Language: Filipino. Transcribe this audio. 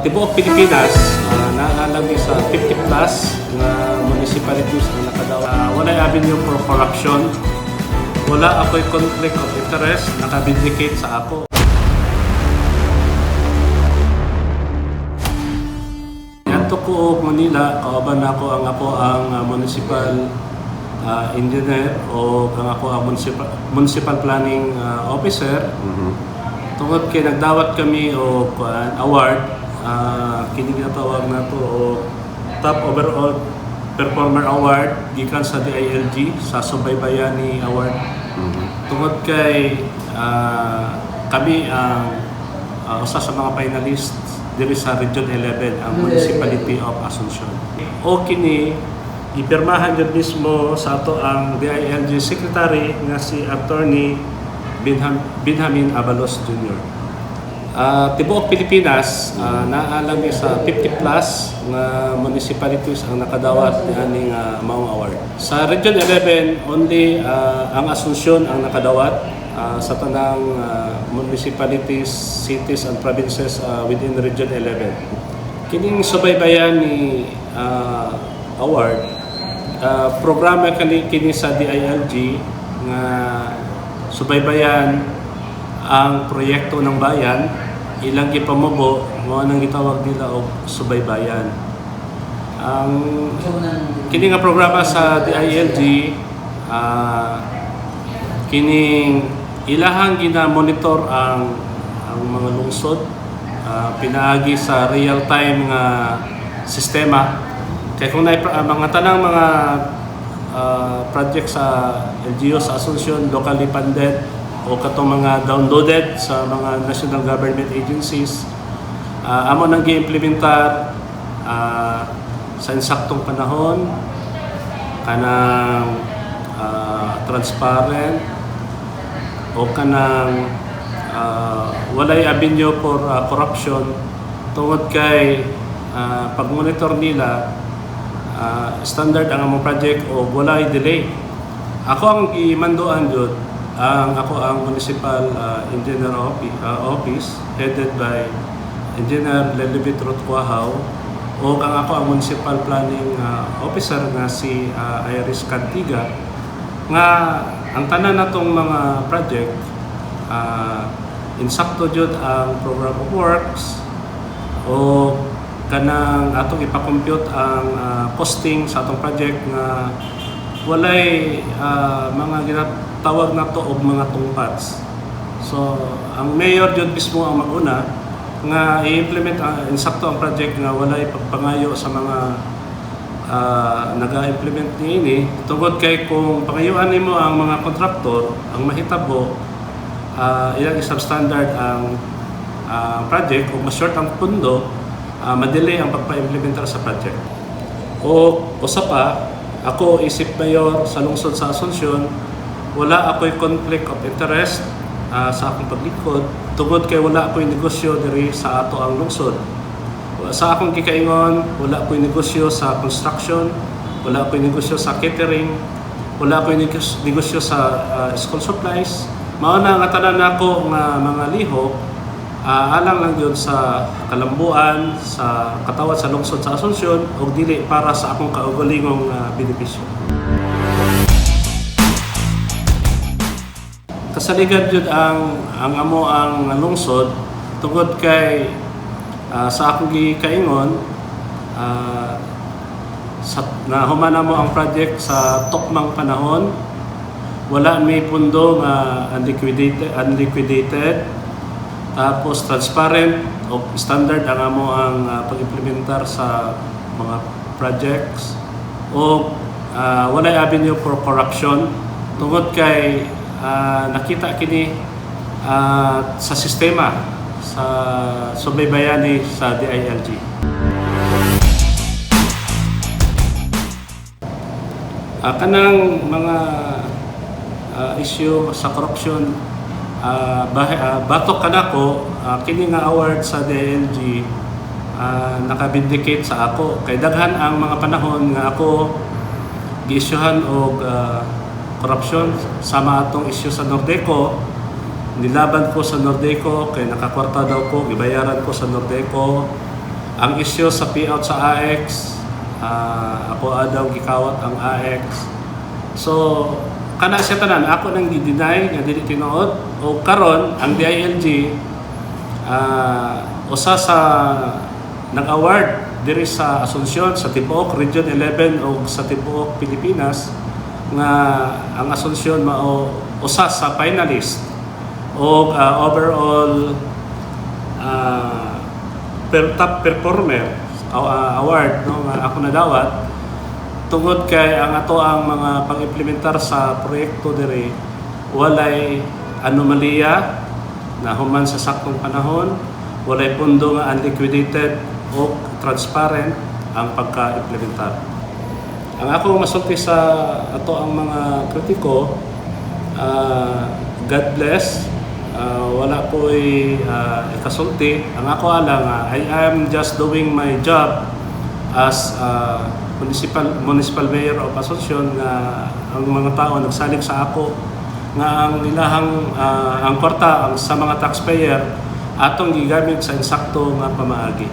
Tibuok Pilipinas, naalami sa 50 plus na municipalities ang nakadawa. Wala avenue for corruption. Wala ako'y conflict of interest, nakabindicate sa ako. Yanto ko Manila, kauban ako ang municipal engineer o ako ang municipal planning officer. Tungod kay nagdawat kami o award, kini ginatawag na to o Top Overall Performer Award gikan sa DILG sa Subaybayani Award. Tungod kay kami ang usa sa mga finalists diri sa Region 11 ang Municipality of Asuncion. O kini ipirmahan jud mismo sa ato ang DILG Secretary nga si Attorney Benjamin Abalos Jr. Tibuok Pilipinas, naalami sa 50 plus na municipalities ang nakadawat ni maong award. Sa Region 11, only ang Asuncion ang nakadawat sa tanang municipalities, cities and provinces within Region 11. Kining subaybayan ni award, programa kini sa DILG nga subaybayan ang proyekto ng bayan, ilang gipamubo, mo nang gitawag nila og subaybayan. Ang kini nga programa sa DILG, kining ilahang gina-monitor ang mga lungsod, pinaagi sa real-time nga sistema. Kaya kung mga tanang mga project sa LGU sa Asuncion, locally funded, o katong mga downloaded sa mga national government agencies, amo nang gi-implementar sa insaktong panahon, kanang transparent o kanang walay avenue for corruption. Tungod kay pag-monitor nila, standard ang among project o walay delay. Ako ang imanduan jud ako ang Municipal Engineer Office headed by Engineer Lelibit Rotquahaw o ako ang Municipal Planning Officer nga si Iris Cantiga nga ang tanan natong mga project insakto jud ang program of works o kanang atong ipakompute ang costing sa atong project nga walay mga ginatawag na to og mga tungpads. So ang mayor jud mismo ang maguna nga i-implement insakto ang project nga walay pagpangayo sa mga naga-implement niini. Tungod kay kung pangayuan nimo ang mga kontraktor, ang mahitabo ilang substandard ang project o ma-short ang pundo, madelay ang pagpa-implementar sa project. O usa pa, ako isip mayor sa lungsod sa Asuncion, wala ako'y conflict of interest sa akong paglingkod tungod kay wala ako'y negosyo diri sa ato ang lungsod. Sa akong gikaingon, wala ako'y negosyo sa construction, wala ako'y negosyo sa catering, wala ako'y negosyo sa school supplies. Mao na nga tanan nako nga mga lihok alang lang yun sa kalambuan, sa katawat sa lungsod sa Asuncion o dili para sa akong kaugalingong benepisyo. Kasaligan jud ang amo ang lungsod tungod kay sa akong gikaingon na humana mo ang project sa tukmang panahon, wala may pundo nga unliquidated. Tapos transparent o standard ang amo ang pag-implementar sa mga projects o walay avenue for corruption tungod kay nakita kini sa sistema sa subaybayani sa DILG. Kanang mga issue sa corruption, batok kanako kini nga award sa DILG nakabindicate sa ako kay daghan ang mga panahon nga ako gi-issuehan og corruption sama atong issue sa Nordeco. Nilaban ko sa Nordeco kay nakakwarta daw ko, gibayaran ko sa Nordeco ang issue sa payout sa AX, ako daw gikawat ang AX. So kana siya tanan ako nang di-deny nga dili tinuod o karon ang DILG usa sa nag-award diri sa Asuncion sa Tibuok Region 11 o sa Tibuok Pilipinas nga ang Asuncion mao usa sa finalist o overall top performer award no nga ako nadawat tungod kay ang ato ang mga pag-implementar sa proyekto diri walay anomalya na human sa saktong panahon, walay pondo nga unliquidated o transparent ang pagka-implementar. Ang ako masulti sa ato ang mga kritiko, God bless, wala po ikasulti. Ang ako alang, I am just doing my job as municipal mayor of Asuncion nga ang mga tao nagsalig sa ako nga ang ilahang ang kwarta sa mga taxpayer atong gigamit sa insakto nga pamaagi.